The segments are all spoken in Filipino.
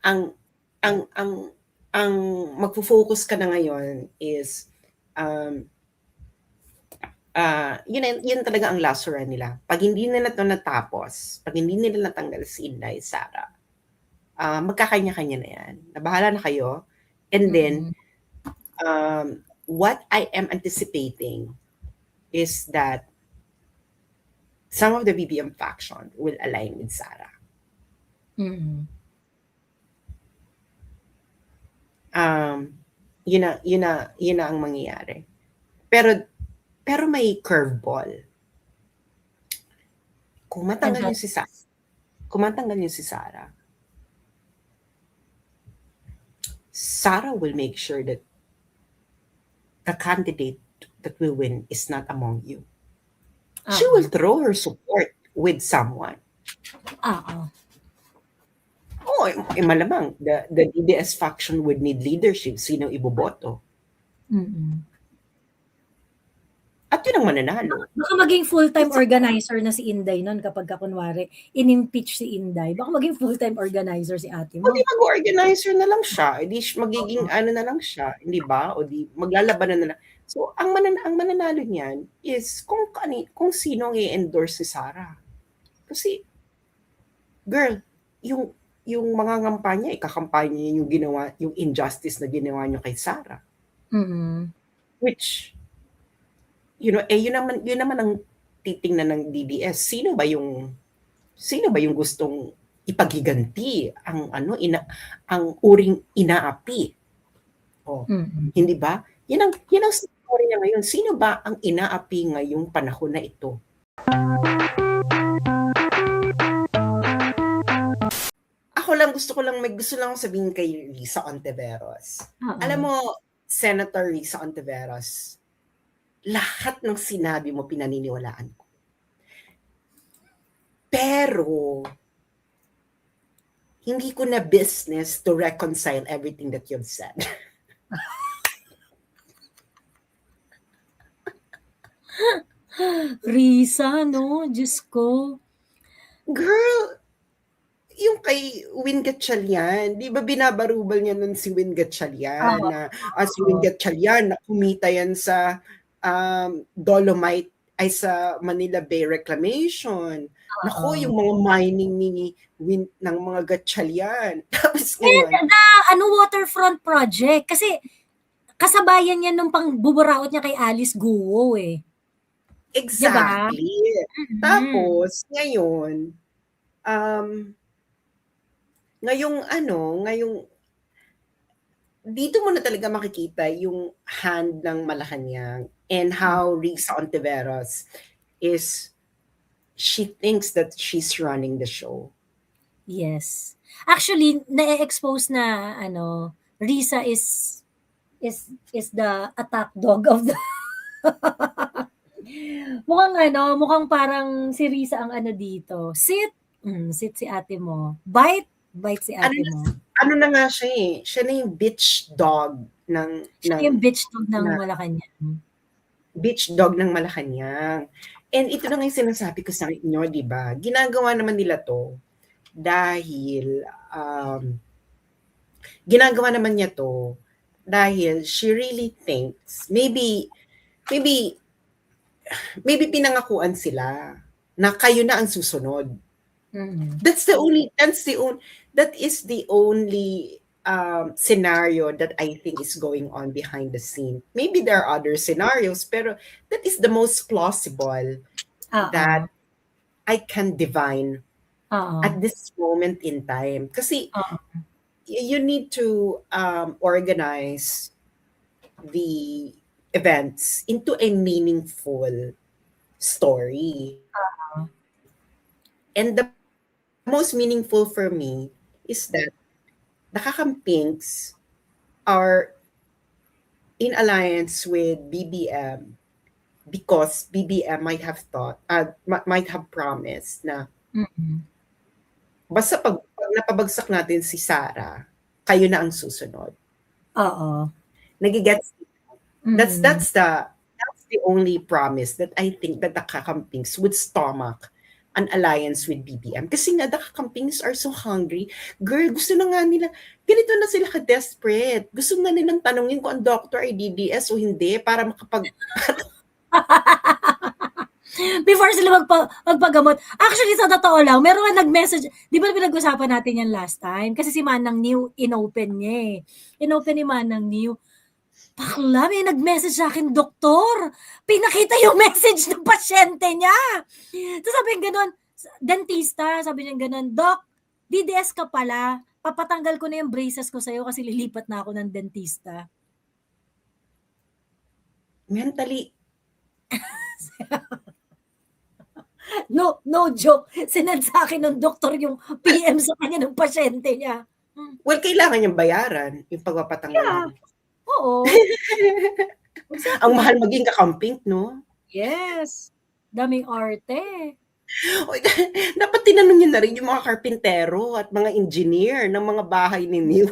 ang ang ang ang magfo-focus ka na ngayon is, um, yun talaga ang last hurrah nila. 'Pag hindi nila 'to natapos, 'pag hindi nila natanggal si Inday, Sara, magkakanya-kanya na yan, na bahala na kayo. And then, what I am anticipating is that some of the BBM faction will align with Sara. Yun na ang mangyayari. Pero may curveball. Kung matanggal yung si Sara, Sara will make sure that the candidate that will win is not among you. She will throw her support with someone. Oh, malamang the DDS faction would need leadership. Sino iboboto? At yun ang mananalo. Baka maging full-time organizer na si Inday nun kapag kunwari in-impeach si Inday. Baka maging full-time organizer si ate mo. O di mag-organizer na lang siya. Di magiging ano na lang siya. Hindi ba? O di maglalaban na lang. So, ang mananalo niyan is kung sino ang i-endorse si Sara. Kasi, girl, yung mga kampanya, ikakampanya yung injustice na ginawa niyo kay Sara. Which, yun naman ang titingnan ng DDS. Sino ba yung gustong ipaghiganti ang uring inaapi? Hindi ba? Yan ang story niya ngayon. Sino ba ang inaapi ngayong panahon na ito? Gusto lang sabihin kay Risa Ontiveros. Alam mo, Senator Risa Ontiveros, lahat ng sinabi mo pinaniniwalaan ko. Pero, hindi ko na business to reconcile everything that you've said. Risa, no? Diyos ko. Girl, yung kay Win Gatchalian, di ba binabarubal niya nun si Win Gatchalian na si Win Gatchalian na kumita yan sa Dolomite ay sa Manila Bay Reclamation. Nako, yung mga mining ng mga Gatchalian. Tapos ngayon, waterfront project. Kasi kasabayan yan nung pang-buburaot niya kay Alice Guo eh. Exactly. Diba? Tapos, ngayong dito mo na talaga makikita yung hand ng Malacanang and how Risa Ontiveros she thinks that she's running the show. Yes. Actually, na-expose na Risa is the attack dog of the mukhang parang si Risa ang dito. Sit si ate mo. Bite si ate mo. Ano na nga siya eh. Siya na yung bitch dog yung bitch dog ng Malacanang. Bitch dog ng Malacanang. And ito na nga yung sinasabi ko sa inyo, di ba? Ginagawa naman nila to dahil she really thinks maybe pinangakuan sila na kayo na ang susunod. That is the only scenario that I think is going on behind the scene. Maybe there are other scenarios, pero that is the most plausible that I can divine at this moment in time. Kasi you need to organize the events into a meaningful story. And the most meaningful for me is that the Kakampings are in alliance with BBM because BBM might have promised na basta pag napabagsak natin si Sara, kayo na ang susunod. Nagigets. That's the only promise that I think that the Kakampings would stomach an alliance with BBM. Kasi nga, the kakampings are so hungry. Girl, gusto na nga nila, ganito na sila ka-desperate. Gusto na nilang tanungin kung ang doctor ay DDS o hindi para Before sila magpagamot. Actually, sa totoo lang, meron nga nag-message, di ba pinag-usapan natin yan last time? Kasi si Manang New, inopen niya eh. Inopen ni Manang New. Bakla, may nag-message sa akin, doktor. Pinakita yung message ng pasyente niya. So sabi niya ganun, dentista, sabi niya ganun, Doc, DDS ka pala. Papatanggal ko na yung braces ko sa'yo kasi lilipat na ako ng dentista. Mentally, no joke. Sinad sa akin ng doktor yung PM sa kanya ng pasyente niya. Well, kailangan niyang bayaran yung pagpapatanggal. Yeah. Oo. Ang mahal maging kakamping, no? Yes. Daming arte. Dapat tinanong niyo na rin yung mga karpintero at mga engineer ng mga bahay ninyo.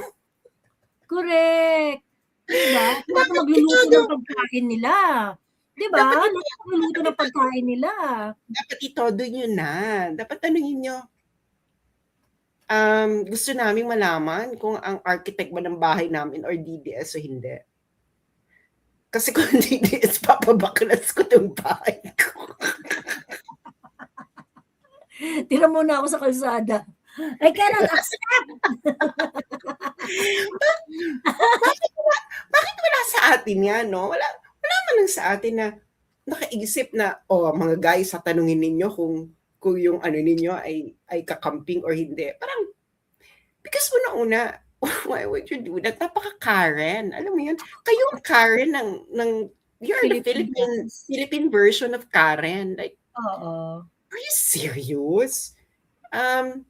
Correct. Diba? Dapat magluluto ng pagkain nila. Diba? Dapat magluluto ng pagkain nila. Dapat itodo nyo na. Dapat tanungin nyo. Gusto naming malaman kung ang architect ba ng bahay namin or DDS o hindi. Kasi kung DDS, papabaklas ko itong bahay ko. Tira muna ako sa kalsada. I cannot accept! Bakit wala sa atin yan, no? Wala man lang sa atin na nakaisip na, mga guys, tanungin ninyo kung yung ano ninyo ay kakamping or hindi. Parang, because una-una, why would you do that? Napaka-Karen. Alam mo yun? Kayo ang Karen ng you're the Philippine version of Karen. Like, are you serious? Alam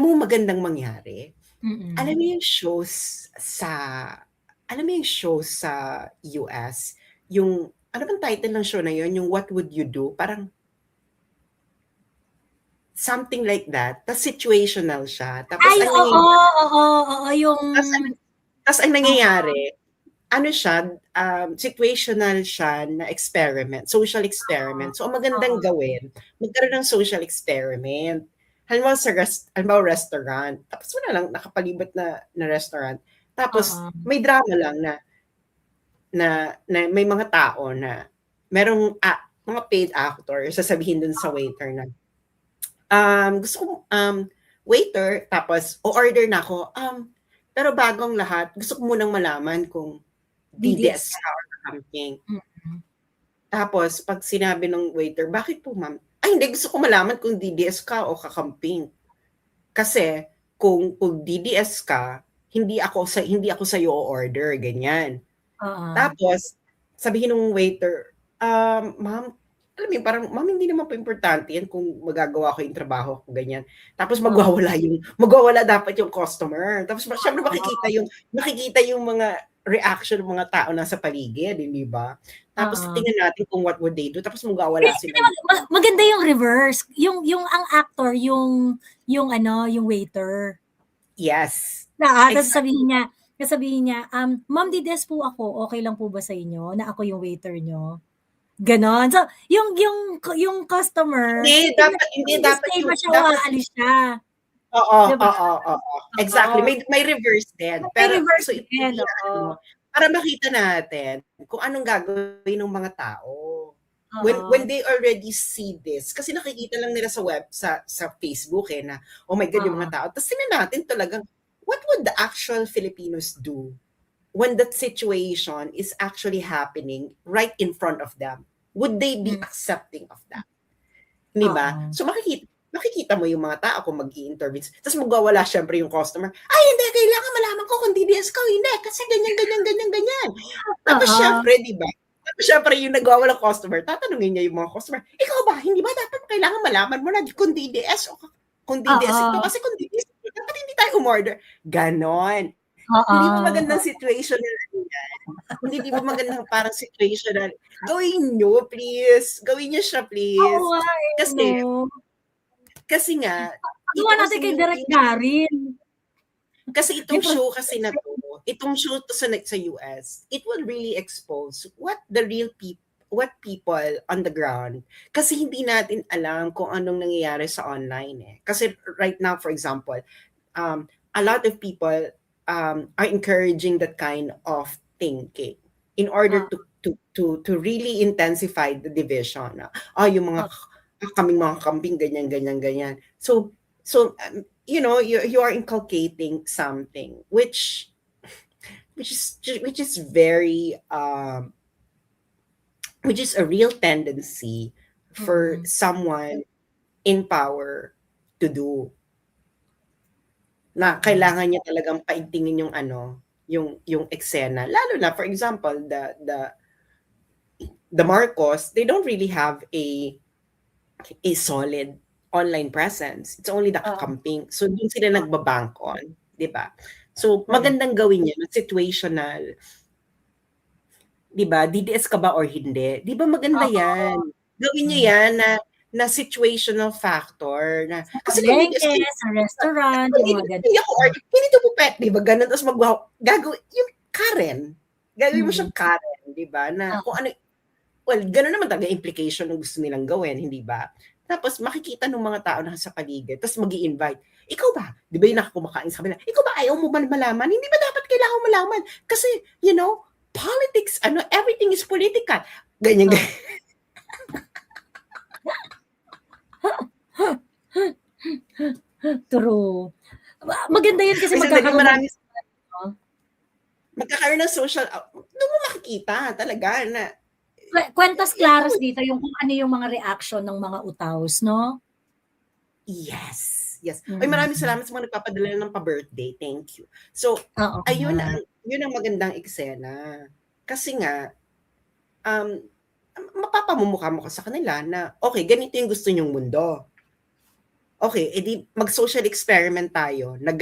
mo magandang mangyari? Alam mo yung shows sa US, yung, ano bang title ng show na yun? Yung What Would You Do? Parang, something like that. Tapos situational siya. Tapos yung... Tapos ang nangyayari, ano siya, situational siya na experiment, social experiment. So, ang magandang gawin, magkaroon ng social experiment. Halimbawa restaurant. Tapos wala lang, nakapalibat na restaurant. Tapos, may drama lang na may mga tao na merong mga paid actor, sasabihin dun sa waiter na, gusto ko, waiter, tapos, o-order na ako, pero bagong lahat, gusto ko munang malaman kung DDS ka or something. Tapos, pag sinabi ng waiter, bakit po ma'am? Ay, hindi, gusto ko malaman kung DDS ka o kakamping. Kasi, kung DDS ka, hindi ako sa iyo order, ganyan. Tapos, sabihin ng waiter, ma'am, alam mo, parang, ma'am, hindi naman po importante yan kung magagawa ko yung trabaho ko, ganyan. Tapos magwawala dapat yung customer. Tapos syempre makikita yung mga reaction ng mga tao nasa paligid, di ba? Tapos tingnan natin kung what would they do. Tapos magwawala sila. Maganda yung reverse. Yung ang actor, yung waiter. Yes. Tapos sabihin niya, ma'am, DDS po ako, okay lang po ba sa inyo na ako yung waiter nyo? Ganon. So, yung customer, hindi dapat yung aalis siya. Oo. Exactly. May reverse din. Pero reverse din. Para makita natin kung anong gagawin ng mga tao. When they already see this, kasi nakikita lang nila sa Facebook na, oh my God, yung mga tao. Tapos tingnan natin talagang, what would the actual Filipinos do when that situation is actually happening right in front of them? Would they be accepting of that? Di ba? So makikita mo yung mga tao kung mag-i-intervene. Tapos magwawala syempre yung customer. Ay, hindi, kailangan malaman ko kung DDS ka o hindi. Kasi ganyan. Tapos syempre, di ba? Tapos syempre yung nagwawalang customer, tatanungin niya yung mga customer, ikaw ba, hindi ba dapat kailangan malaman mo na kung DDS o kung DDS ito? Kasi kung DDS, dapat hindi tayo umorder. Ganon. Hindi ba magandang situational yan? Hindi ba magandang parang situational? Gawin nyo, please. Gawin nyo siya, please. Kasi nga, gawa natin kay Direk Darin. Kasi itong show kasi na to sa US, it will really expose what the real people, people on the ground, kasi hindi natin alam kung anong nangyayari sa online eh. Kasi right now, for example, a lot of people are encouraging that kind of thinking in order to really intensify the division. Yung mga kaming mga kambing, ganyan, ganyan, ganyan. So you are inculcating something which is very which is a real tendency for someone in power to do, na kailangan niya talagang paigtingin yung yung eksena, lalo na for example the Marcos, they don't really have a solid online presence. It's only the camping. So doon sila nagbabank on, 'di ba? So magandang gawin niya situational. 'Di ba? DDS ka ba or hindi? 'Di ba maganda 'yan? Gawin niyo 'yan na situational factor na sa kasi palengke, sa restaurant, yung mga ganun. Ganito po pet, 'di ba? Ganun, tapos gagawin yung Karen. Gagawin mo siyang Karen, 'di ba? Na kung ano, well, ganun naman talaga implication ng gusto nilang gawin, hindi ba? Tapos makikita ng mga tao na sa paligid, tapos magi-invite. Ikaw ba? 'Di ba yung nakakumakain sa kanila? Ikaw ba ayaw mo man malaman? Hindi ba dapat kailangan malaman? Kasi, politics, everything is political. Ganyan, ganyan. True. Maganda yun kasi magkakaroon ng social, doon mo makikita talaga na kwentas claras dito yung kung ano yung mga reaction ng mga utaws, no? Yes. Ay, maraming salamat sa mga nagpapadala ng pa-birthday. Thank you. So, yun ang magandang eksena. Kasi nga, mapapamumukha mo ka sa kanila na, okay, ganito yung gusto nyong mundo. Okay, edi mag-social experiment tayo na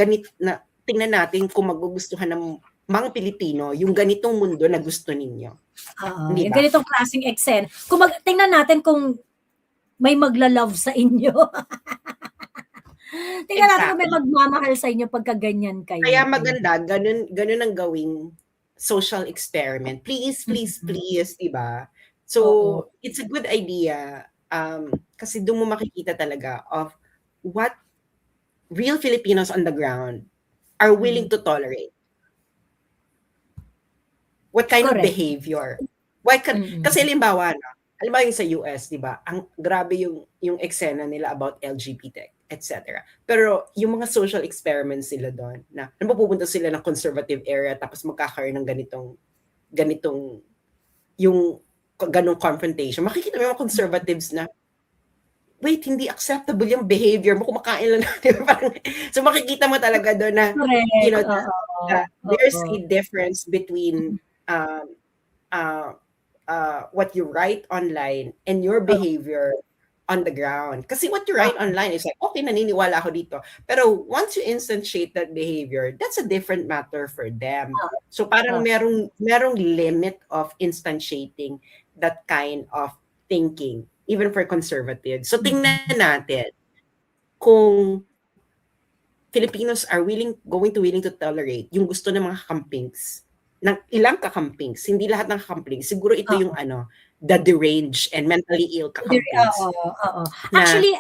tingnan natin kung magugustuhan ng mga Pilipino yung ganitong mundo na gusto ninyo. Yung ganitong klaseng eksena. Tingnan natin kung may magla-love sa inyo. Tingnan natin kung may magmamahal sa inyo pagka ganyan kayo. Kaya maganda, ganun ang gawing social experiment. Please, diba? So, it's a good idea. Kasi doon mo makikita talaga of what real Filipinos on the ground are willing to tolerate. What kind of behavior? Kasi halimbawa yung sa US, di ba? Ang grabe yung eksena nila about LGBT, etc. Pero yung mga social experiments nila doon, na mapupunta sila ng conservative area tapos magkakaroon ng ganitong ganong confrontation. Makikita mo yung mga conservatives na, wait, hindi acceptable yung behavior mo, kumakain lang natin. So makikita mo talaga doon na, there's a difference between what you write online and your behavior on the ground. Kasi what you write online is like, okay, naniniwala ako dito. Pero once you instantiate that behavior, that's a different matter for them. So parang merong limit of instantiating that kind of thinking, even for conservatives. So tingnan natin kung Filipinos are willing to tolerate yung gusto ng mga kakampings, ng ilang kakampings, hindi lahat ng kakampings. Siguro ito yung the deranged and mentally ill kakampings. Actually,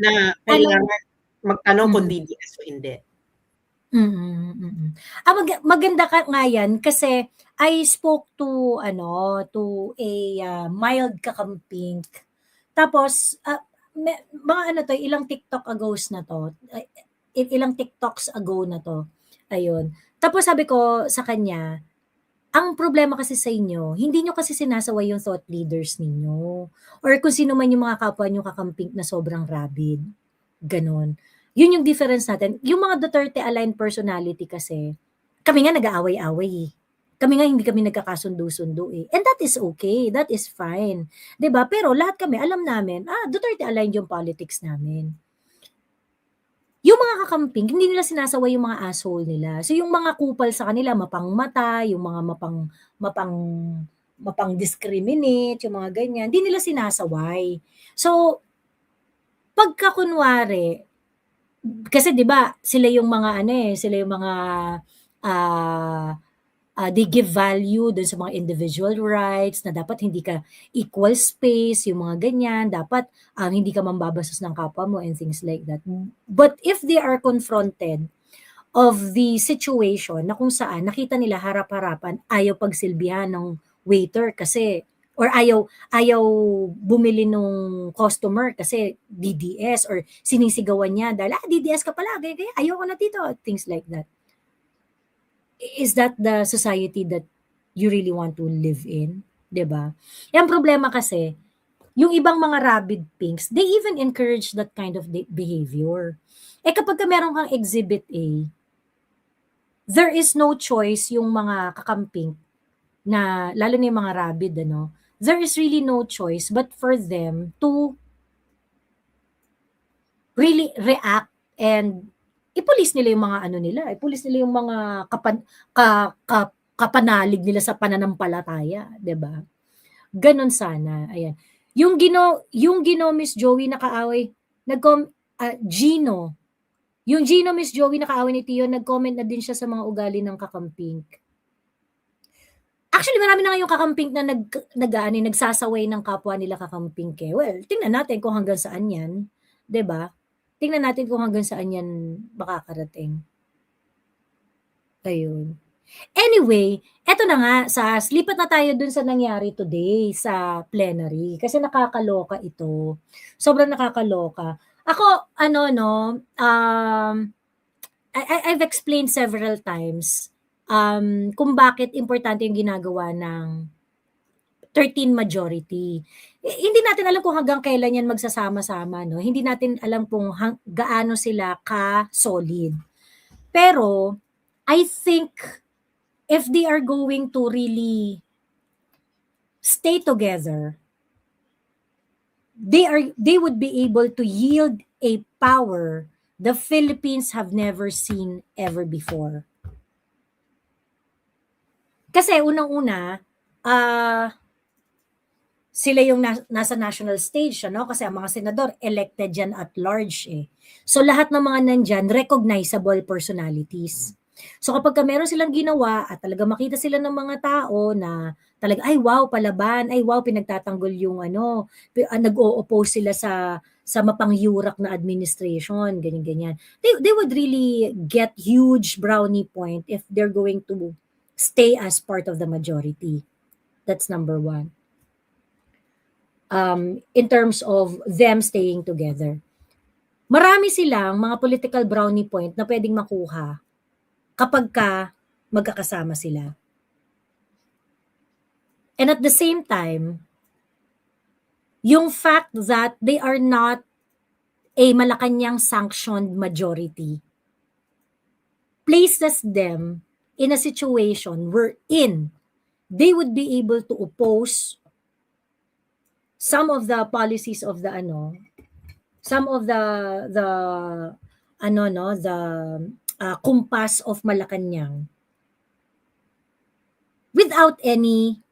na kailangan magtanong kung DDS o hindi. Maganda ka nga yan kasi I spoke to a mild kakamping. Tapos mga ilang TikTok ago's na to. Ilang TikToks ago na to. Ayun. Tapos sabi ko sa kanya, ang problema kasi sa inyo, hindi nyo kasi sinasaway yung thought leaders ninyo. Or kung sino man yung mga kapwa nyo kakamping na sobrang rabid. Ganon. Yun yung difference natin. Yung mga Duterte-aligned personality kasi, kami nga nag-aaway-away. Kami nga hindi kami nagkakasundo-sundo eh. And that is okay. That is fine. 'Di ba? Pero lahat kami, alam namin, Duterte-aligned yung politics namin. Yung mga kakamping, hindi nila sinasaway yung mga asshole nila. So yung mga kupal sa kanila, mapangmata, yung mga mapang discriminate, yung mga ganyan, hindi nila sinasaway. So, pagka kunwari, kasi 'di ba, sila yung mga sila yung mga they give value dun sa mga individual rights na dapat hindi ka equal space, yung mga ganyan, dapat hindi ka mambabastos ng kapwa mo and things like that. But if they are confronted of the situation na kung saan nakita nila harap-harapan, ayaw pagsilbihan ng waiter kasi or ayaw bumili nung customer kasi DDS or sinisigawan niya dahil DDS ka pala, kaya ayaw ko na dito, things like that. Is that the society that you really want to live in? 'Di ba? Yung problema kasi, yung ibang mga rabid pinks, they even encourage that kind of behavior. Kapag meron kang exhibit A, there is no choice yung mga kakamping na lalo na yung mga rabid, there is really no choice but for them to really react and ipulis nila yung mga ipulis nila yung mga kapanalig nila sa pananampalataya, 'di ba? Ganon sana, ayan. Yung Gino Miss Joey nakaaway, Gino. Yung Gino Miss Joey nakaaway ni Tio, nag-comment na din siya sa mga ugali ng kakamping. Actually, marami na ngayong kakamping na nagsasaway ng kapwa nila kakamping. Well, tingnan natin kung hanggang saan yan. 'Di ba? Tingnan natin kung hanggang saan yan makakarating. Ayun. Anyway, eto na nga, lipat na tayo dun sa nangyari today sa plenary kasi nakakaloka ito. Sobrang nakakaloka. Ako, I've explained several times kung bakit importante yung ginagawa ng 13 majority. Hindi natin alam kung hanggang kailan yan magsasama-sama, no? Hindi natin alam kung gaano sila ka-solid. Pero, I think if they are going to really stay together, they would be able to yield a power the Philippines have never seen ever before. Kasi unang-una, sila yung nasa national stage, kasi ang mga senador elected yan at large eh. So lahat ng mga nandyan, recognizable personalities. So kapag meron silang ginawa at talaga makita sila ng mga tao na talaga, ay wow, palaban, ay wow, pinagtatanggol yung nag-o-oppose sila sa mapangyurak na administration, ganyan-ganyan. They would really get huge brownie point if they're going to stay as part of the majority. That's number one. In terms of them staying together. Marami silang mga political brownie point na pwedeng makuha kapag magkakasama sila. And at the same time, yung fact that they are not a Malacanang sanctioned majority places them in a situation wherein they would be able to oppose some of the policies of the kumpas of Malacanang without any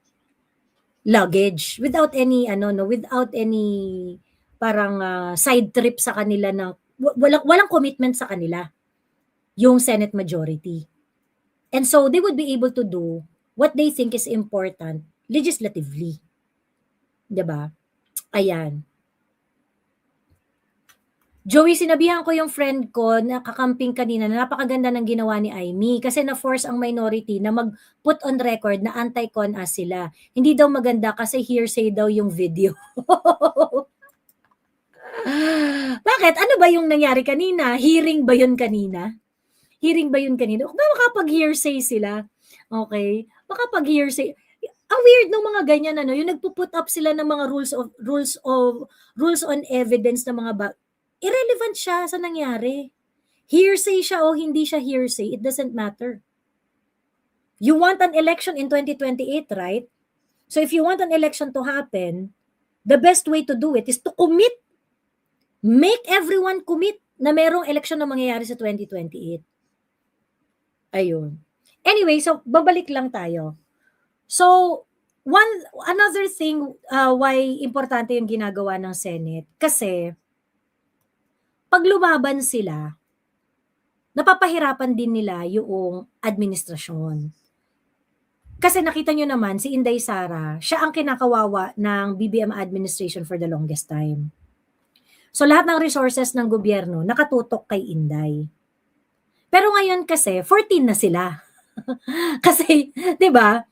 luggage, without any parang side trip sa kanila na walang commitment sa kanila yung Senate majority. And so they would be able to do what they think is important legislatively. 'Di ba? Ayan. Joey, sinabihan ko yung friend ko na kakamping kanina na napakaganda ng ginawa ni Aimee kasi na-force ang minority na mag-put on record na anti-con as sila. Hindi daw maganda kasi hearsay daw yung video. Bakit? Ano ba yung nangyari kanina? Hearing ba yun kanina? Makapag-hearsay sila. Okay? Makapag-hearsay. Ang weird ng mga ganyan, yung nagpo-put up sila ng mga rules on evidence ng mga irrelevant siya sa nangyari. Hearsay siya o hindi siya hearsay, it doesn't matter. You want an election in 2028, right? So if you want an election to happen, the best way to do it is to commit. Make everyone commit na merong election na mangyayari sa 2028. Ayun. Anyway, so babalik lang tayo. So, another thing why importante yung ginagawa ng Senate kasi pag lumaban sila, napapahirapan din nila yung administrasyon. Kasi nakita nyo naman, si Inday Sara, siya ang kinakawawa ng BBM administration for the longest time. So lahat ng resources ng gobyerno nakatutok kay Inday. Pero ngayon kasi, 14 na sila. Kasi, di ba,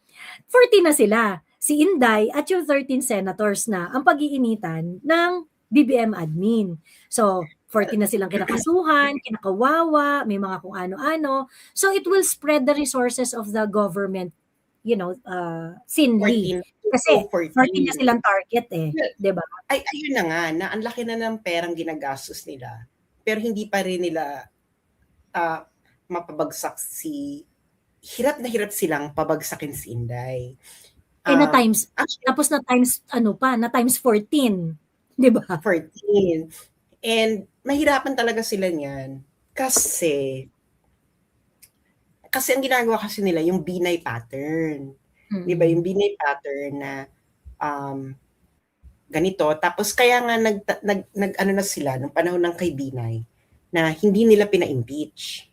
14 na sila. Si Inday at yung 13 senators na ang pag-iinitan ng BBM admin. So, 14 na silang kinakasuhan, kinakawawa, may mga kung ano-ano. So, it will spread the resources of the government, thinly. 14 Kasi, to 14 na 14. silang target eh. Di ba? Ay, ayun na nga, na ang laki na ng perang ginagastos nila. Pero hindi pa rin nila mapabagsak hirap na hirap silang pabagsakin si Inday. Na times, Actually, tapos na times 14. Di ba? 14. And mahirapan talaga sila niyan. Kasi ang ginagawa kasi nila, yung Binay pattern. Di ba? Yung Binay pattern na ganito. Tapos kaya nga ano na sila nung panahon ng kay Binay na hindi nila pina-impeach.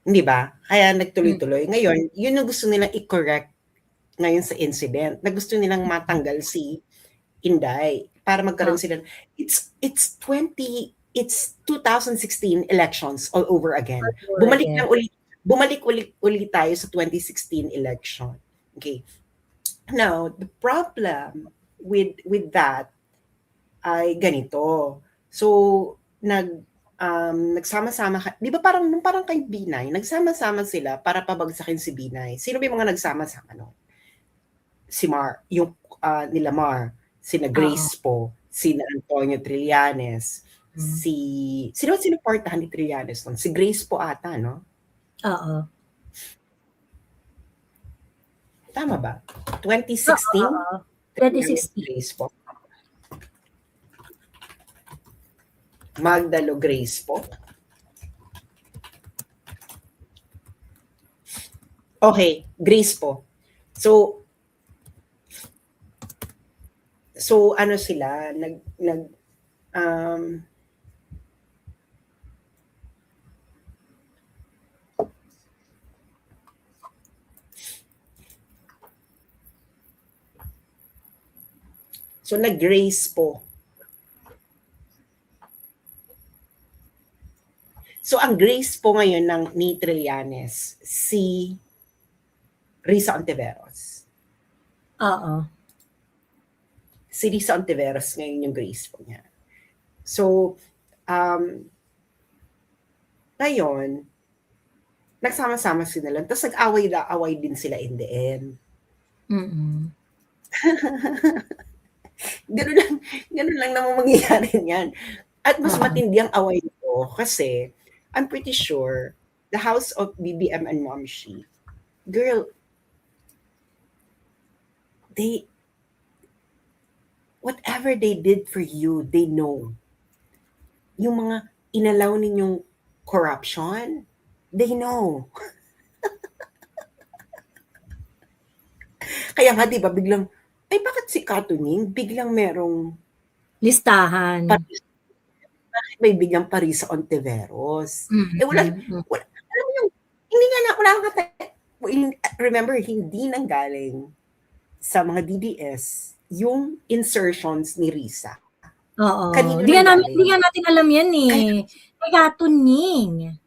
Hindi ba? Kaya nagtuloy-tuloy. Ngayon, yun yung gusto nilang i-correct ngayon sa incident. Na gusto nilang matanggal si Inday para magkaroon sila. It's 2016 elections all over again. Bumalik ulit tayo sa 2016 election. Okay. Now, the problem with that ay ganito. So, nagsama-sama, di ba parang kay Binay, nagsama-sama sila para pabagsakin si Binay. Sino ba yung mga nagsama-sama? No? Si Mar, yung nila Mar, sina Grace po, sina Antonio Trillanes, sino sinuportahan ni Trillanes nun? Si Grace po ata, no? Oo. Tama ba? 2016? 2016. Grace po. Magdalo Grace po. Okay, Grace po. So ano sila, nag-grace po. So, ang grace po ngayon ni Trillanes, si Risa Ontiveros. Oo. Si Risa Ontiveros ngayon yung grace po niya. So, ngayon, nagsama-sama sila lang. Tapos nag-away din sila in the end. Ganun lang naman mangyayari niyan. At mas matindi ang away nito kasi I'm pretty sure the house of BBM and Momshi, girl, whatever they did for you, they know. Yung mga inalaw ninyong corruption, they know. Kaya nga, di ba, biglang, ay bakit si Katuning biglang merong listahan? Bakit may biglang Parisa Ontiveros? Wala, alam mo yung, hindi nga wala remember, hindi nanggaling sa mga DDS yung insertions ni Risa. Oo. Hindi nga natin alam yan eh. Kay Katuning.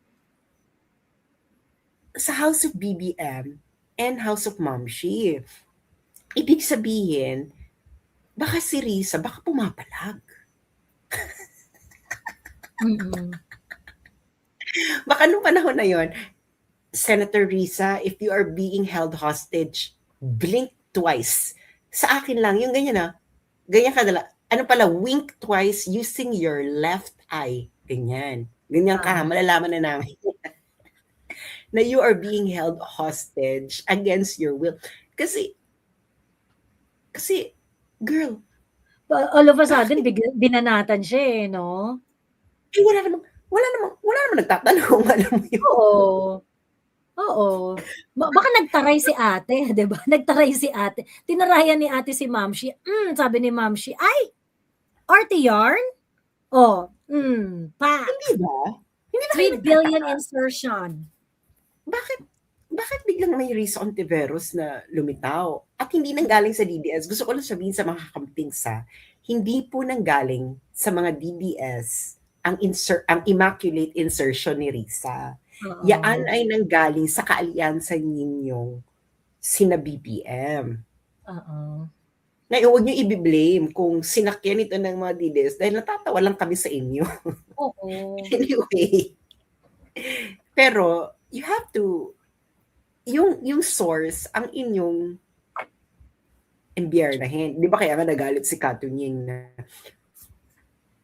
Sa House of BBM and House of Momshi, ibig sabihin, baka si Risa, baka pumapalag. Baka nung panahon na yon, Senator Risa, if you are being held hostage, blink twice. Sa akin lang, yung ganyan ganyan kadala. Ano pala, wink twice using your left eye. Ganyan. Ganyan ka, malalaman na namin. Na you are being held hostage against your will. Kasi, girl. All of a sudden, binanatan siya eh, no? Eh, wala namang nagtatanong, alam mo yun. Oo. Baka nagtaray si ate, di ba? Nagtaray si ate. Tinarayan ni ate si Mamshi. Sabi ni Mamshi, ay, arte yarn? Pa. Hindi ba? 3 billion insertion. Bakit bakit biglang may Risa Ontiveros na lumitaw? At hindi nanggaling sa DDS. Gusto ko lang sabihin sa mga kakampings, hindi po nanggaling sa mga DDS ang immaculate insertion ni Risa. Yan ay nanggaling sa kaalyansan ninyong sina BBM. Ngayon, huwag niyo i-blame kung sinakyan ito ng mga DDS dahil natatawa lang kami sa inyo. Anyway. Pero, you have to, yung source, ang inyong imbiyernahin. Di ba kaya nga nagalit si Katunying na,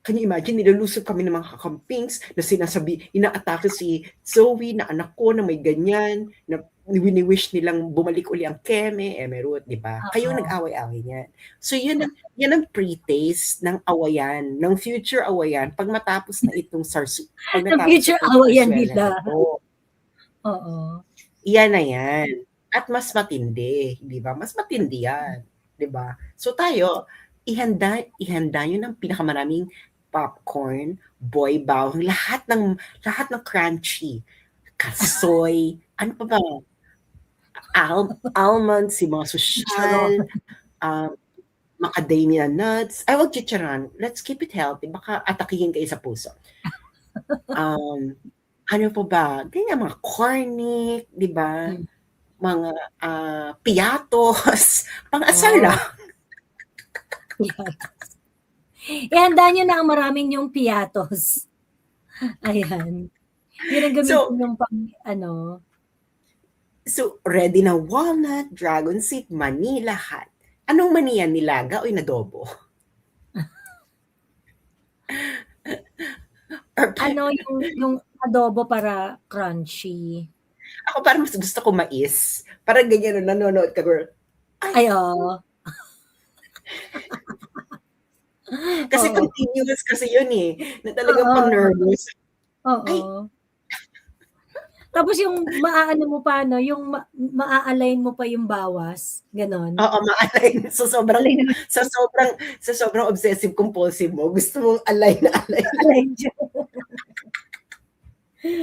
can you imagine, nilalusog kami ng mga kakampings na sinasabi, inaatake si Zoe na anak ko na may ganyan, na wini-wish nilang bumalik uli ang Keme, Emerald, di ba? Kayo nag-away-away niyan. So, yan ang pre-taste ng awayan, ng future awayan, pag matapos na itong ng future awayan nila. Oo. Iyan na yan. At mas matindi, di ba? Mas matindi yan, di ba? So, tayo, ihanda nyo ng pinakamaraming popcorn, boy bawang, lahat ng crunchy, kasoy, ano pa ba? Almonds, si mga sosyal, macadamia nuts. Ay, wag chicharon. Let's keep it healthy. Baka atakihin kayo sa puso. Ano pa ba? Ganyan, mga cornic, di ba? Mga piatos. Pang-asal lang. Piatos. Ihanda nyo na ang maraming yung piatos. Ayan. Yun ang gamitin yung pang, So, ready na walnut, dragon seed, mani, lahat. Anong mani yan? Nilaga o inadobo? Yung adobo para crunchy. Ako parang mas gusto ko mais. Parang ganyan, nanonood ka, girl. Ay, oo. Kasi continuous kasi yun na talagang pang-nervous. Oo. Tapos yung maaano mo pa, yung maa-align mo pa yung bawas. Ganon. Oo, ma-align. So, sa sobrang obsessive-compulsive mo, gusto mong align na align. Align dyan.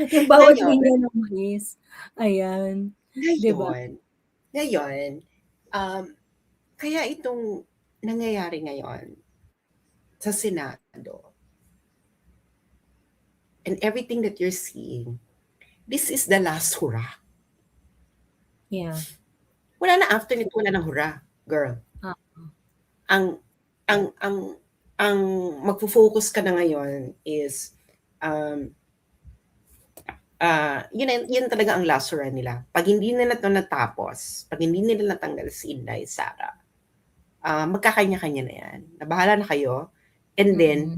Yung bawat linya ng mais. Ayan. Ngayon, kaya itong nangyayari ngayon sa Senado, and everything that you're seeing, this is the last hurrah. Yeah. Wala na after nito, wala nang hurrah, girl. Ang magfo-focus ka na ngayon is yun talaga ang last hurrah nila. Pag hindi nila ito natapos, pag hindi nila natanggal si Inday, Sara, magkakanya-kanya na yan. Nabahala na kayo. And then,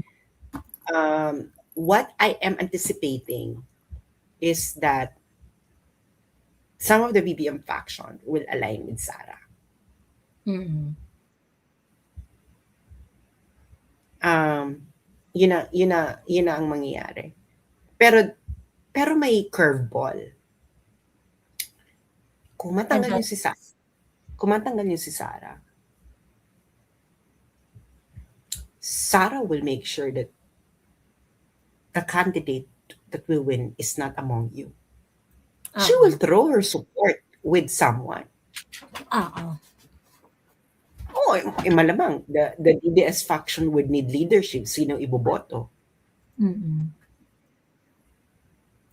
what I am anticipating is that some of the BBM faction will align with Sara. Yun na ang mangyayari. Pero may curveball. Kung matanggal niyo si Sara, Sara will make sure that the candidate that will win is not among you. She will throw her support with someone. Malamang the DDS faction would need leadership. Sino iboboto?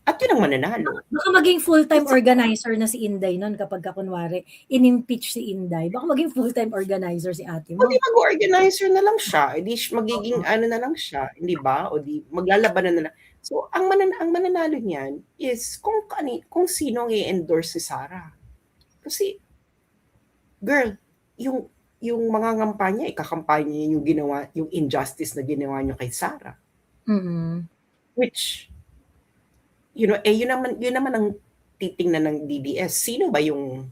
At yun ang mananalo. Baka maging full-time organizer na si Inday nun kapag kunwari in-impeach si Inday. Baka maging full-time organizer si ate mo. Hindi mag-organizer na lang siya. Hindi magiging na lang siya. Hindi ba? O di maglalaban na lang. So, ang mananalo niyan is kung sino ang i-endorse si Sara. Kasi, girl, yung mga kampanya, ikakampanya yung ginawa, yung injustice na ginawa niyo kay Sara. Which, yun naman ang titingnan ng DDS. Sino ba yung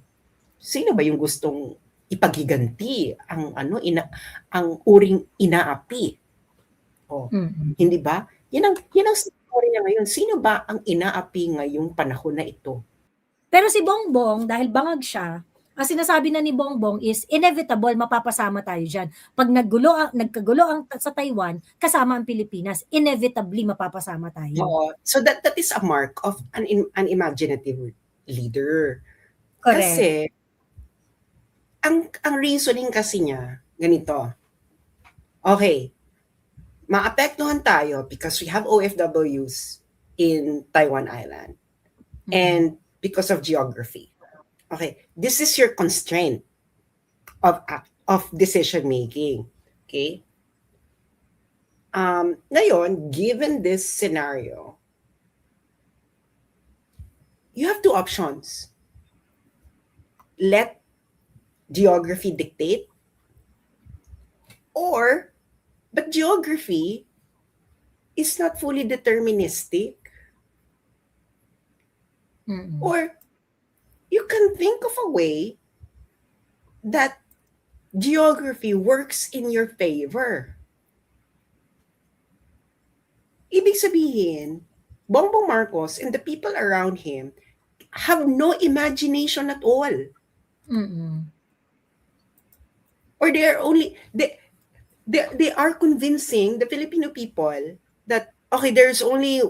gustong ipaghiganti ang uring inaapi? Hindi ba? Yan ang story niya ngayon. Sino ba ang inaapi ngayong panahon na ito? Pero si Bongbong, dahil bangag siya, ang sinasabi na ni Bongbong is inevitable mapapasama tayo dyan. Pag nagkagulo ang sa Taiwan, kasama ang Pilipinas, inevitably mapapasama tayo. So that is a mark of an imaginative leader. Correct. Kasi, ang reasoning kasi niya, ganito. Okay, maapektuhan tayo because we have OFWs in Taiwan Island and because of geography. Okay, this is your constraint of decision making. Okay? Ngayon, given this scenario, you have two options. Let geography dictate, but geography is not fully deterministic. Or you can think of a way that geography works in your favor. Ibig sabihin, Bongbong Marcos and the people around him have no imagination at all. Or they are only they are convincing the Filipino people that okay, there's only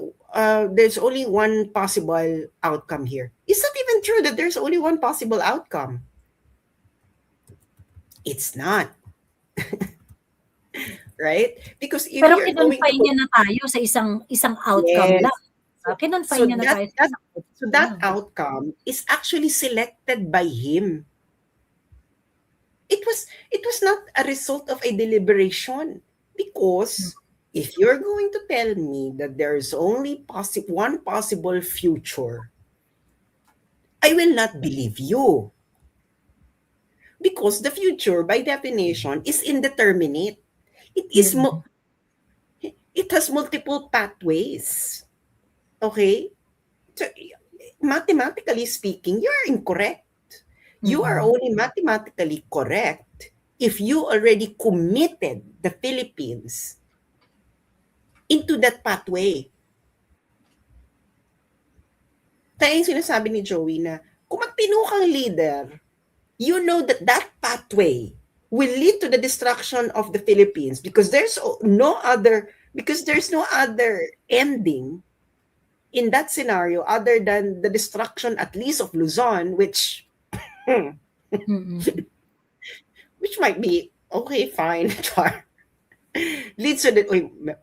one possible outcome here. It's not even true that there's only one possible outcome. It's not. Right? Because if Pero you're going kinonfine niya na tayo sa isang outcome lang. Kinonfine niya na tayo sa isang outcome. So that outcome is actually selected by him. It was not a result of a deliberation, because if you're going to tell me that there's only one possible future, I will not believe you. Because the future, by definition, is indeterminate. It has multiple pathways. Okay? So, mathematically speaking, you're incorrect. You are only mathematically correct if you already committed the Philippines into that pathway. Kaya yung sinasabi ni Joey na kung magtino kang leader, you know that that pathway will lead to the destruction of the Philippines because there's no other ending in that scenario other than the destruction at least of Luzon, which which might be okay, fine. Leads to that.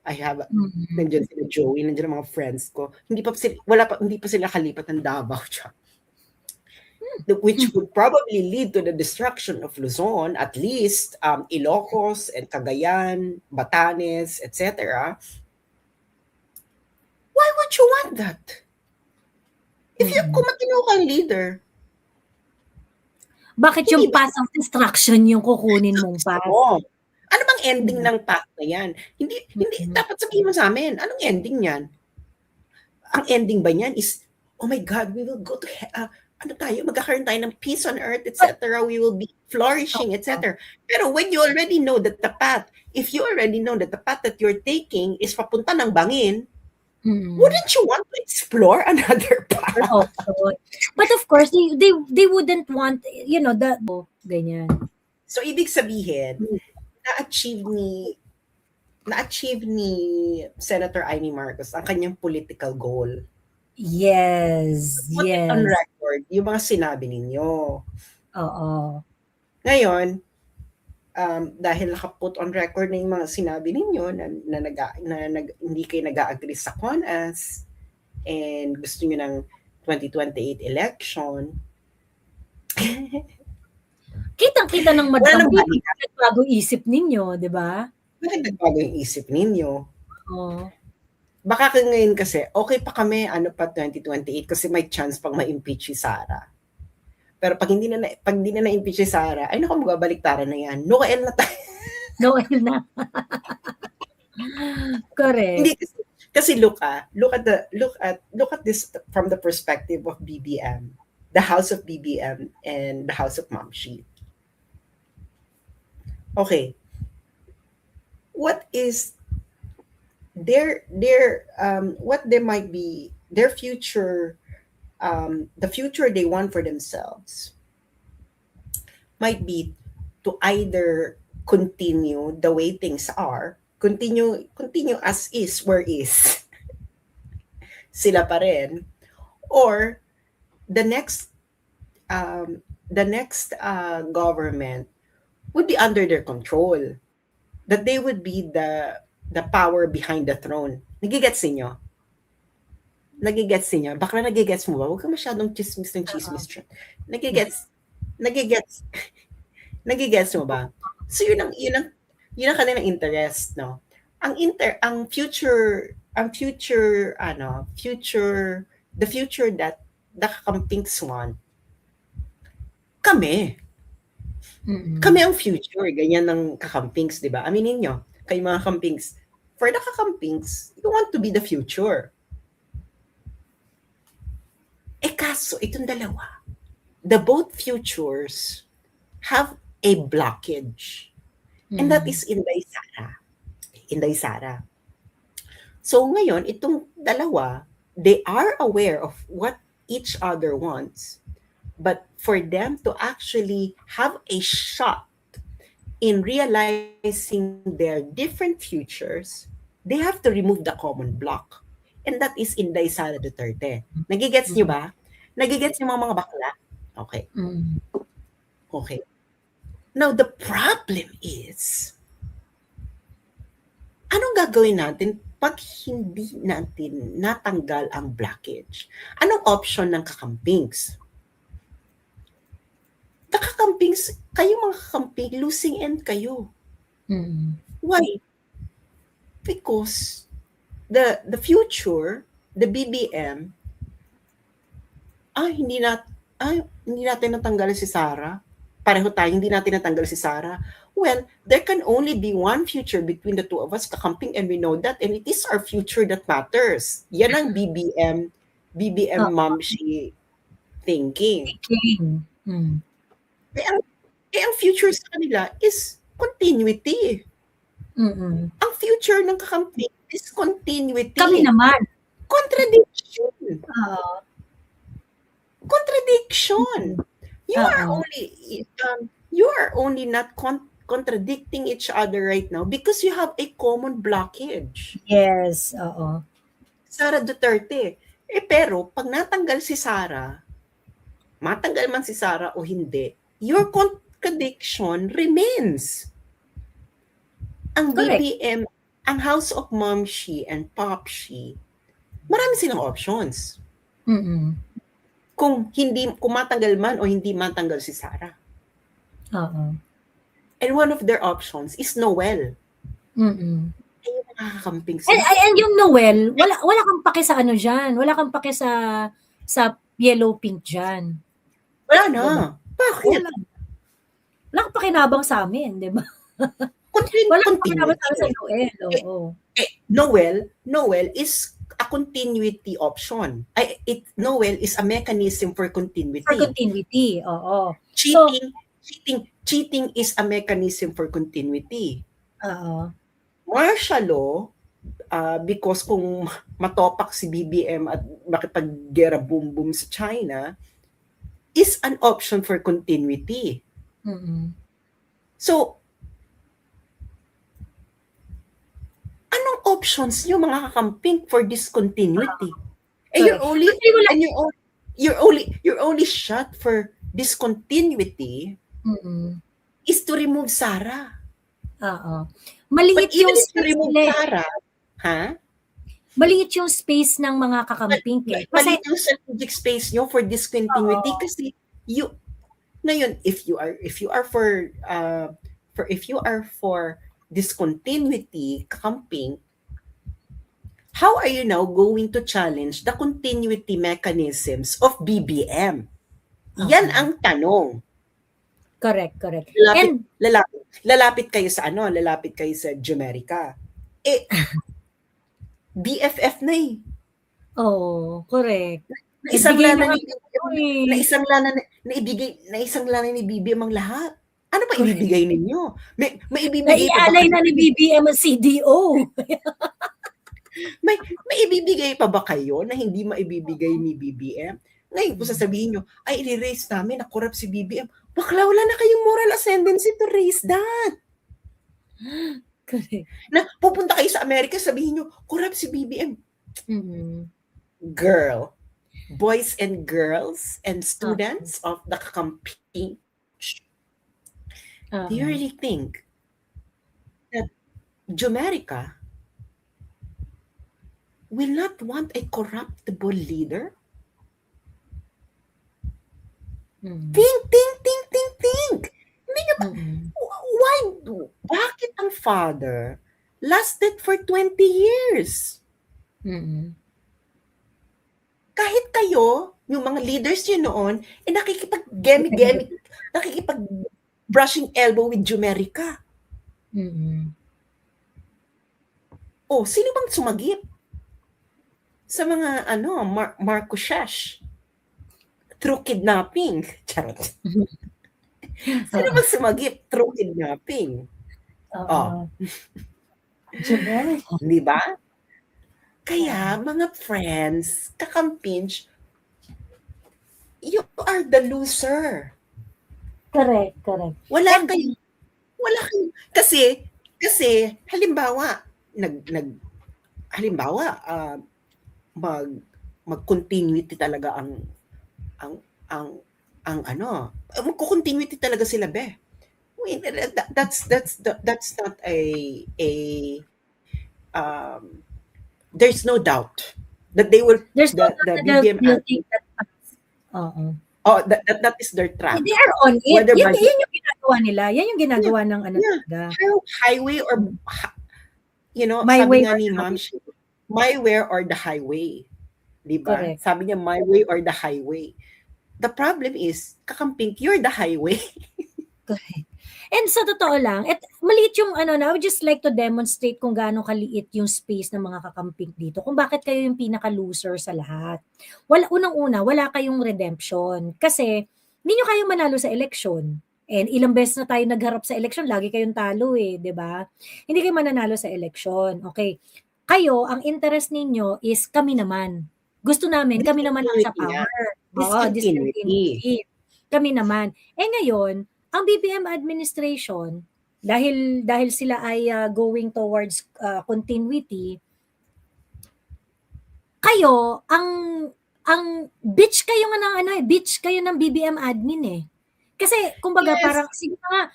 I have nandiyan sila Joey, nandiyan ang mga friends ko. Hindi pa sila kalipat ng Davao. Which would probably lead to the destruction of Luzon, at least Ilocos and Cagayan, Batanes, etc. Why would you want that? If you're matino kang leader, bakit yung path of destruction yung kukunin mong path? Ano bang ending ng path na yan? Hindi dapat sabihin mo sa amin, anong ending yan? Ang ending ba niyan is, oh my God, we will go to magkakaroon tayo ng peace on earth, etc. We will be flourishing, etc. Pero when you already know that if you already know that the path that you're taking is papunta ng bangin, wouldn't you want to explore another path? But of course, they wouldn't want, ganyan. So, ibig sabihin, na-achieve ni Senator Amy Marcos ang kanyang political goal. Yes. Put it on record, yung mga sinabi ninyo. Oo. Ngayon, dahil nakaput on record na yung mga sinabi ninyo na hindi kayo nag-agree sa CONAS and gusto nyo ng 2028 election. Kitang-kita ng madam, nagbago isip ninyo, di ba? Bakit nagbago yung isip ninyo? Oo. Baka ngayon kasi, okay pa kami, 2028 kasi may chance pang ma-impeach si Sara. Pero pag hindi na na-impeach si Sara, ay naku, magbabaliktaran na yan. Noel na tayo. Noel na. Correct. Hindi kasi look at this from the perspective of BBM, the House of BBM and the House of Mamshi. Okay. What is what there might be their future, the future they want for themselves might be to either continue the way things are, continue as is, where is sila pa rin, or the next government would be under their control. That they would be the power behind the throne. Nagigets niyo? Nagigets niyo? Bakla nagigets mo ba? Huwag ka masyadong chismis ng chismis. Nagigets mo ba? So yun ang kanilang interest, no? The future that the Kakampings want. Kami ang future, ganyan ng Kakampings, di ba? Aminin nyo, kayo mga Kakampings, for the Kakampings, you want to be the future. Kaso, itong dalawa, the both futures have a blockage. And that is Inday Sara. So ngayon, itong dalawa, they are aware of what each other wants. But for them to actually have a shot in realizing their different futures, they have to remove the common block. And that is Inday Sara Duterte. Nagigets niyo ba? Nagigets niyo mga bakla? Okay. Okay. Now, the problem is, anong gagawin natin pag hindi natin natanggal ang blockage? Anong option ng Kakampings? The Kakampings, kayo mga Kakamping, losing end kayo. Why? Because the future, the BBM, hindi natin natanggal si Sara. Pareho tayo, hindi natin natanggal si Sara. Well, there can only be one future between the two of us, Kakamping, and we know that, and it is our future that matters. Yan ang BBM Mamshi thinking. Ang future sa kanila is continuity. Ang future ng Kakamping is continuity. Kami naman. Contradiction. Contradiction. You are only not contradicting each other right now because you have a common blockage. Yes, Sara Duterte. Pero pag natanggal si Sara, matanggal man si Sara o hindi, your contradiction remains. Ang BBM, ang House of Momshi and Popshi, marami silang options. Kung matanggal man o hindi matanggal si Sara. And one of their options is Noel. Yung nakakamping and yung Noel, wala kang pake sa ano diyan. Wala kang pake sa yellow pink diyan. Wala na. Bakit? Wala kang pakinabang sa amin, 'di ba? Wala kang pakinabang sa Noel. Noel is a continuity option. Noel is a mechanism for continuity. For continuity, Cheating is a mechanism for continuity. Martial law, because kung matopak si BBM at makipag-gera boom sa China, is an option for continuity. So, anong options niyo mga Kakamping for discontinuity? You're only shot for discontinuity is to remove Sara. Maliit yung space Sara, maliit yung space ng mga Kakamping. Maliit yung strategic space nyo for discontinuity kasi ngayon if you are for discontinuity, Kakamping, how are you now going to challenge the continuity mechanisms of BBM? Yan ang tanong. Correct. Lalapit kayo sa lalapit kayo sa Jumerica. BFF na eh. Correct. Na isang lana ni BBM ang lahat. Ano pa ibibigay ninyo? May ibibigay pa ba? Na ni BBM ang CDO. may ibibigay pa ba kayo na hindi maibibigay ni BBM? Ngayon, kung sasabihin nyo, ay, i-raise namin na corrupt si BBM. Bakla, wala na kayong moral ascendancy to raise that. Correct. Na pupunta kayo sa Amerika, sabihin nyo, corrupt si BBM. Girl, boys and girls and students of the Kakamping, do you really think that Jumerica will not want a corruptible leader? Think! Hindi nyo ba, why, bakit ang father lasted for 20 years? Kahit kayo, yung mga leaders nyo noon, nakikipag-gemi-gemi, nakikipag-brushing elbow with Jumerica. Oh, sino bang sumagip? Sa mga, Marcoshash? Through kidnapping. Charot. Sino bang sumagip through kidnapping? Di ba? Kaya, mga friends, Kakampinch, you are the loser. Correct. Wala kayo, kasi, halimbawa, mag-continuity talaga mag-continuity talaga sila, be. That's not there's no doubt that they will, There's no doubt the that BBM they'll take that path. that is their trap. They are on it. Yan yung ginagawa nila. Yan yung ginagawa ng talaga. Highway or, My sabi way nga ni Ma'am, my way or the highway. Diba? Correct. Sabi niya, my way or the highway. The problem is, Kakamping, you're the highway. Correct. And sa totoo lang, maliit yung I would just like to demonstrate kung gaano kaliit yung space ng mga kakamping dito. Kung bakit kayo yung pinaka-loser sa lahat. Unang-una, wala kayong redemption. Kasi, hindi nyo kayo manalo sa election. And ilang beses na tayo nagharap sa election, lagi kayong talo di ba? Hindi kayo mananalo sa election. Okay. Kayo, ang interest ninyo is kami naman. Gusto namin, kami naman ang sa power. Discontinuity. Kami naman. Ngayon, ang BBM administration, dahil sila ay going towards continuity, kayo, ang bitch kayo nga ng bitch kayo ng BBM admin Kasi, kumbaga, parang, sige nga,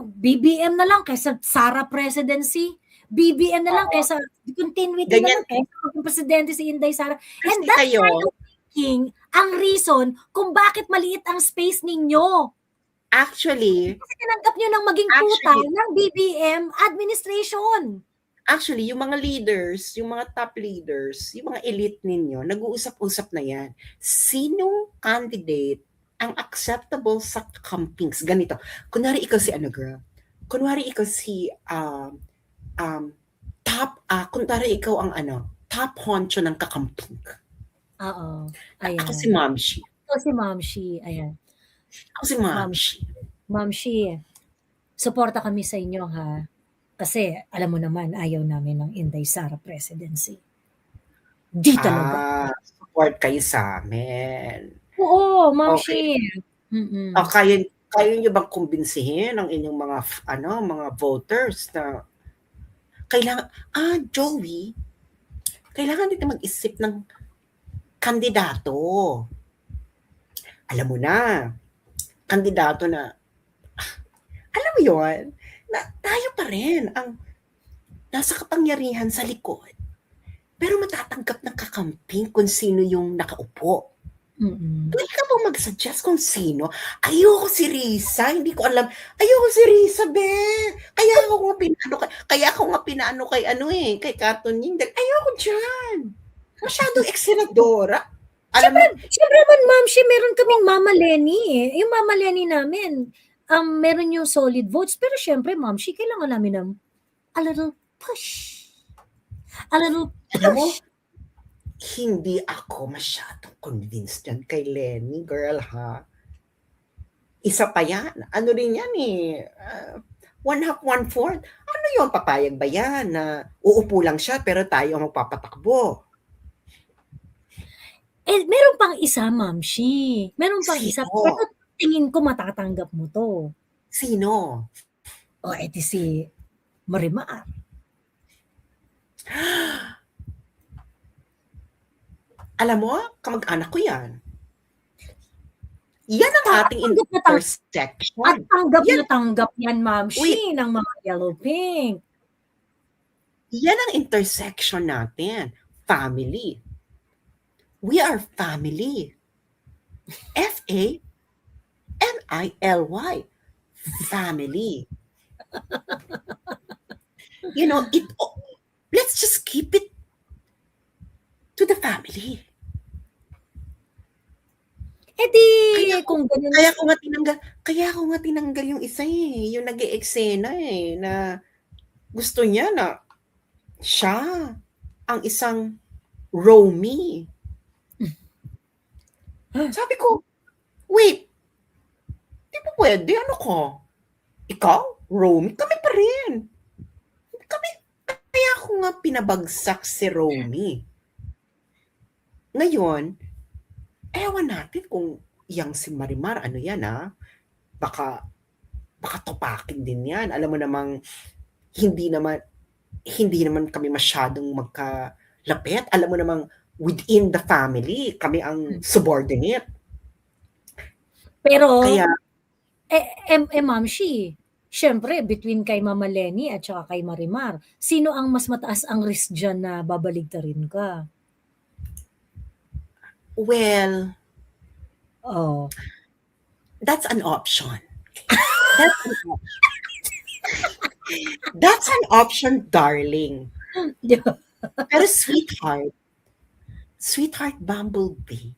BBM na lang kaysa Sara presidency, BBM na lang kaysa continuity na lang kaysa presidente si Inday Sara. And that's kind of thinking ang reason kung bakit maliit ang space ninyo. Actually, kasi tinanggap nyo ng maging tuta ng BBM administration. Actually, yung mga leaders, yung mga top leaders, yung mga elite ninyo, nag-uusap-usap na yan. Sinong candidate ang acceptable sa Kakampings? Ganito. Kunwari ikaw si girl? Kunwari ikaw si kunwari ikaw ang top honcho ng Kakamping. Oo. Ako si Mamshi. Ayan. Ako si Mamshi. Mamshi, suporta kami sa inyo ha. Kasi alam mo naman, ayaw namin ng Inday Sara presidency. Di talaga. Support kayo sa amin. Oo, Mamshi. Okay. Kaya nyo bang kumbinsihin ang inyong mga voters na kailangan, Joey, kailangan dito mag-isip ng kandidato. Alam mo na, kandidato na, alam mo yun, na tayo pa rin ang nasa kapangyarihan sa likod. Pero matatanggap ng Kakamping kung sino yung nakaupo. Pwede ka bang mag-suggest kung sino? Ayoko si Risa, hindi ko alam. Ayoko si Risa, be. Kaya ako nga pinaano kay kay Katunying. Ayoko dyan. Masyadong eksenadora. Siyempre naman, Mamshi, meron kaming Mama Lenny Yung Mama Lenny namin, meron yung solid votes. Pero siyempre, Mamshi, kailangan namin ng a little push. A little push. Hindi ako masyadong convinced yan kay Lenny, girl, ha? Isa pa yan. Ano rin yan one half, one fourth. Ano yun? Papayag ba yan na uupo lang siya pero tayo ang magpapatakbo? Meron pang isa, Mamshi. Meron pang isa. Pero tingin ko matatanggap mo to. Sino? Edi si Marimar. Alam mo, kamag-anak ko yan. Yan ang ating Tanggap na intersection. At tanggap Yan, na tanggap yan, Ma'am wait, Shi, ng mga yellow pink. yan ang intersection natin. Family. We are family. F-A-M-I-L-Y. Family. You know, let's just keep it to the family. Eh di, kung ganun. Kaya ko nga tinanggal yung isa yung nag-e-eksena na gusto niya na siya ang isang Romy. Sabi ko, wait, di ba pwede? Ano ko? Ikaw? Romy? Kami pa rin. Kaya ko nga pinabagsak si Romy. Ngayon, ewan natin kung yang si Marimar, ano yan baka topakin din yan. Alam mo namang, hindi naman kami masyadong magkalapit. Alam mo namang, within the family, kami ang subordinate. Pero, kaya, Ma'am Shi, syempre, between kay Mama Lenny at saka kay Marimar, sino ang mas mataas ang risk dyan na babaligtarin ka? Well, that's an option. That's an option, darling. Pero sweetheart Bumblebee,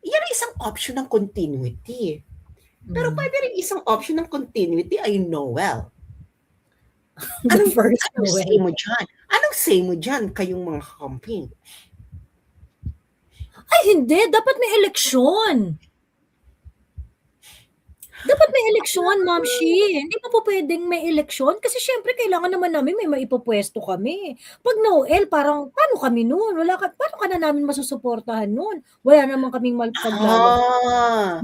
yan isang option ng continuity. Pero pwede rin isang option ng continuity ay Noel. Anong say mo dyan? Anong say mo dyan kayong mga camping? Ay, hindi. Dapat may eleksyon. Dapat may eleksyon, Ma'am Shi. Hindi pa po pwedeng may eleksyon kasi syempre kailangan naman namin may maipopwesto kami. Pag Noel, parang paano kami noon? Paano ka na namin masusuportahan noon? Wala naman kaming paglalagay.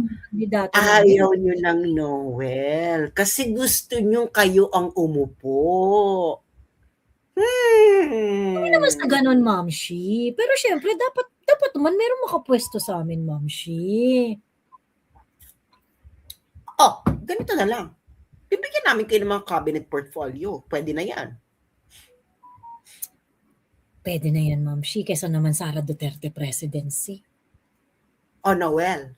Ayaw nyo ng Noel kasi gusto nyo kayo ang umupo. Hindi naman sa ganun, Ma'am Shi. Pero syempre, dapat naman meron makapwesto sa amin, Ma'am Shi. Ganito na lang. Bibigyan namin kayo ng mga cabinet portfolio. Pwede na yan. Pwede na yan, Ma'am Shi. Kesa naman Sara Duterte presidency. Noel.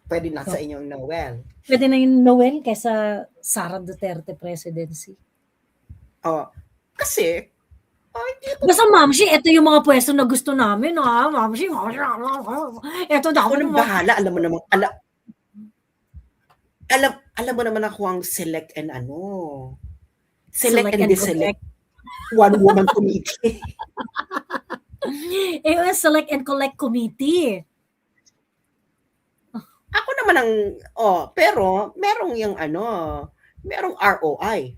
Pwede na sa inyong Noel. Pwede na yung Noel kesa Sara Duterte presidency. Kasi, basta Ma'am Shi, ito yung mga pwesto na gusto namin, Ma'am Shi. Ito daw. Ako nang bahala. Alam mo naman, alam mo naman ako ang select and deselect. One-woman committee. Select and collect committee. Ako naman ang, pero merong yung merong ROI.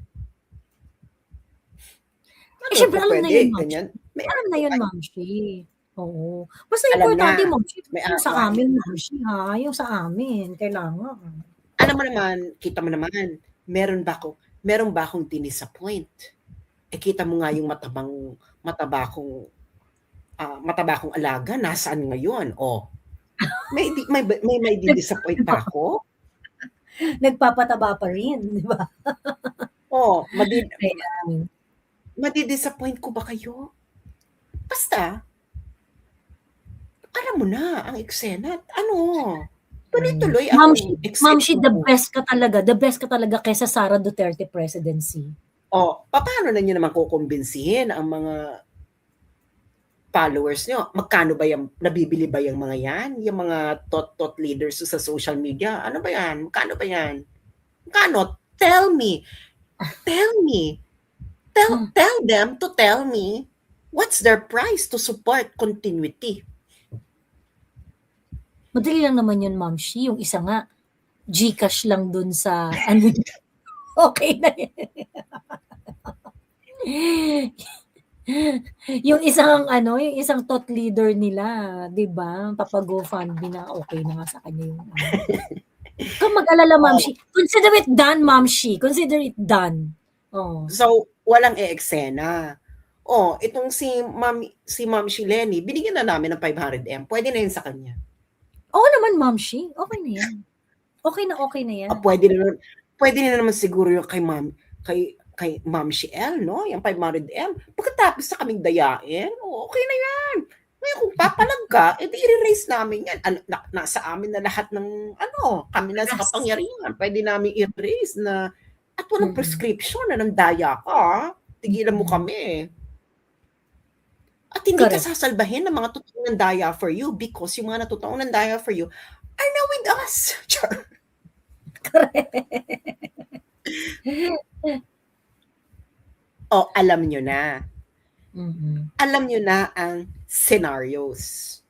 Siyempre, alam na yun, Ma'am. Alam na yun, Ma'am Shi. Oo. Basta importante, Ma'am Shi, yung sa amin, Ma'am Shi, yung sa amin, kailangan. Alam mo naman, kita mo naman, meron ba akong dinisappoint? Kita mo nga yung matabakong alaga, nasaan ngayon? May disappoint pa ako? Nagpapataba pa rin, di ba? Madidisappoint ko ba kayo? Basta, alam mo na, ang eksena, tuloy-tuloy Ma'am Shi, the best ka talaga kaysa Sara Duterte presidency. Paano na niyo naman kukumbinsihin ang mga followers niyo? Magkano ba nabibili ba yung mga yan? Yung mga thought leaders sa social media? Ano ba yan? Magkano ba yan? Magkano? Tell me. Tell them to tell me what's their price to support continuity. Madali lang naman yun, Ma'am Shi. Yung isa nga, GCash lang dun sa, okay na yun. yung isang thought leader nila, di ba? Papa-GoFundMe na okay na nga sa kanya yung Kung mag-alala, Ma'am Shi. Consider it done, Ma'am Shi. Consider it done. So, walang eksena. Oh, itong si Ma'am Shileni, binigyan na namin ng 500M. Pwede na yun sa kanya. Oo naman, Ma'am Shi. Okay na yan. Okay na yan. Pwede na naman siguro yung kay Ma'am Shiel, no? Yung 500M. Pagkatapos na kaming dayain, okay na yan. Ngayon kung papalag ka, edi i-raise namin yan. Nasa amin na lahat ng, kami na sa kapangyarihan. Pwede namin i-raise na, at walang prescription na nandaya ka. Tigilan mo kami. At hindi ka sasalbahin ng mga totoong nandaya for you because yung mga totoong nandaya for you are now with us. Alam nyo na. Alam nyo na ang scenarios.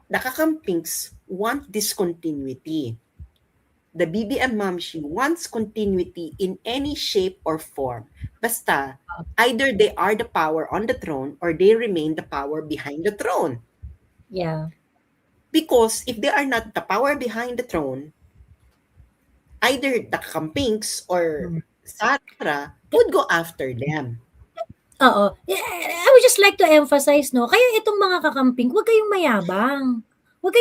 Nakakampings want discontinuity. The BBM Mamshi wants continuity in any shape or form. Basta, either they are the power on the throne or they remain the power behind the throne. Yeah. Because if they are not the power behind the throne, either the Kakampings or Sara would go after them. Oo. I would just like to emphasize, no, kaya itong mga kakamping, huwag kayong mayabang. Huwag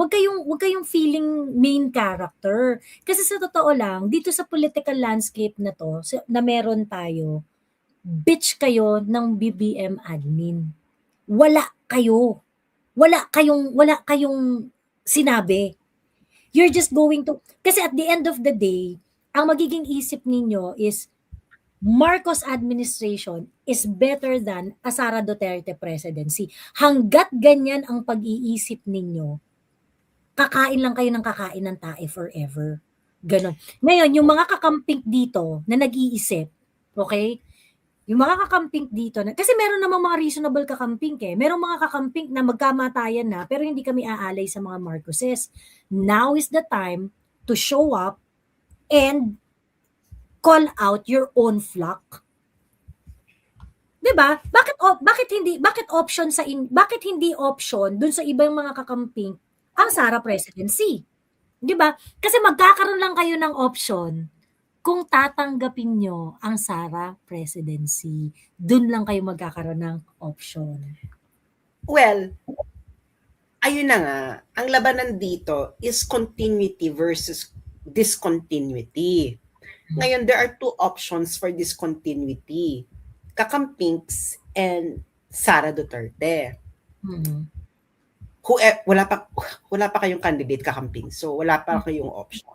kayong feeling main character. Kasi sa totoo lang, dito sa political landscape na to, na meron tayo, bitch kayo ng BBM admin. Wala kayong sinabi. You're just going to, kasi at the end of the day, ang magiging isip ninyo is, Marcos administration is better than a Sara Duterte presidency. Hanggat ganyan ang pag-iisip ninyo, kakain lang kayo ng kakain ng tae forever. Ganon. Ngayon, yung mga kakamping dito na nag-iisip, okay? Yung mga kakamping dito, kasi meron namang mga reasonable kakamping Merong mga kakamping na magkamatayan na, pero hindi kami aalay sa mga Marcoses. Now is the time to show up and call out your own flock. 'Di ba? Bakit hindi option dun sa ibang mga kakamping ang Sara presidency? 'Di ba? Kasi magkakaroon lang kayo ng option kung tatanggapin nyo ang Sara presidency. Dun lang kayo magkakaroon ng option. Well, ayun na nga, ang labanan dito is continuity versus discontinuity. Ngayon, there are two options for discontinuity. Kakampings and Sara Duterte. Wala pa kayong candidate kakamping. So, wala pa kayong option.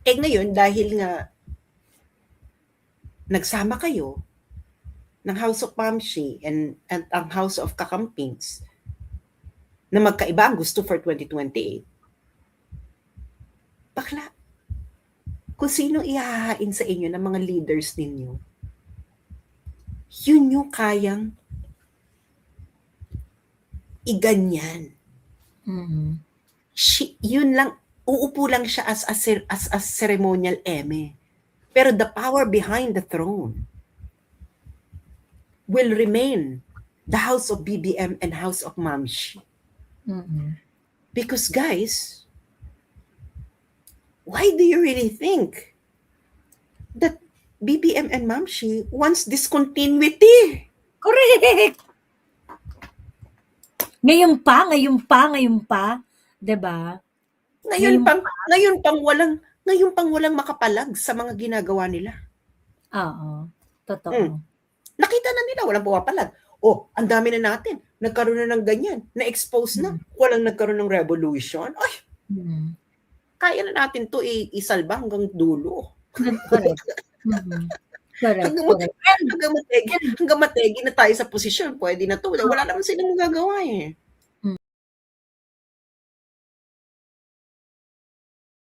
Ngayon, dahil nga nagsama kayo ng House of Mamshi and ang House of Kakampings na magkaiba ang gusto for 2028, bakla, kung sino ihahain sa inyo ng mga leaders ninyo, yun yung kayang iganyan. Yun lang, uupo lang siya as a ceremonial eme. Pero the power behind the throne will remain the House of BBM and House of Mamshi. Because guys, why do you really think that BBM and Mamshi wants discontinuity? Correct! Ngayon pa, 'di ba? Ngayon pang walang makapalag sa mga ginagawa nila. Oo, totoo. Nakita na nila walang pumapalag. Ang dami na natin. Nagkaroon na ng ganyan, na-expose na. Walang nagkaroon ng revolution. Ay. Kaya na natin to isalba hanggang dulo. Correct. Hanggang mategi na tayo sa posisyon, pwede na to. Wala naman silang magagawa